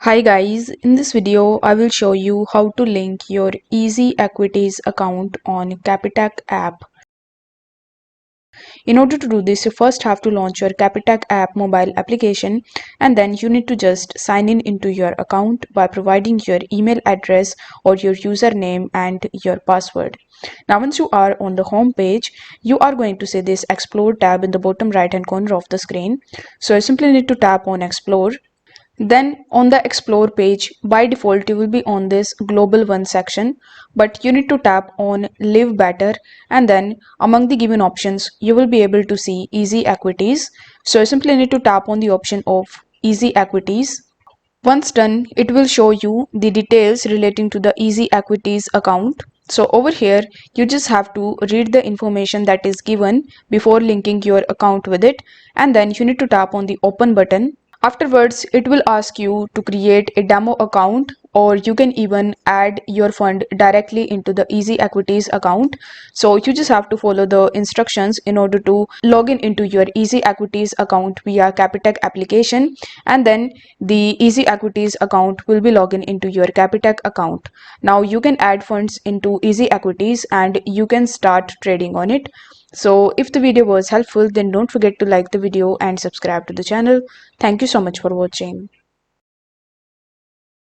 Hi guys, in this video I will show you how to link your Easy Equities account on Capitec app. In order to do this, you first have to launch your Capitec app mobile application, and then you need to just sign in into your account by providing your email address or your username and your password. Now once you are on the home page, you are going to see this Explore tab in the bottom right hand corner of the screen. So you simply need to tap on Explore. Then on the explore page, by default you will be on this global one section, but you need to tap on live better, and then among the given options you will be able to see easy equities. So you simply need to tap on the option of easy equities. Once done, it will show you the details relating to the easy equities account. So over here you just have to read the information that is given before linking your account with it, and then you need to tap on the open button. Afterwards, it will ask you to create a demo account, or you can even add your fund directly into the Easy Equities account. So you just have to follow the instructions in order to log in into your Easy Equities account via Capitec application, and then the Easy Equities account will be logged into your Capitec account. Now you can add funds into Easy Equities and you can start trading on it. So if the video was helpful, then don't forget to like the video and subscribe to the channel. Thank you so much for watching.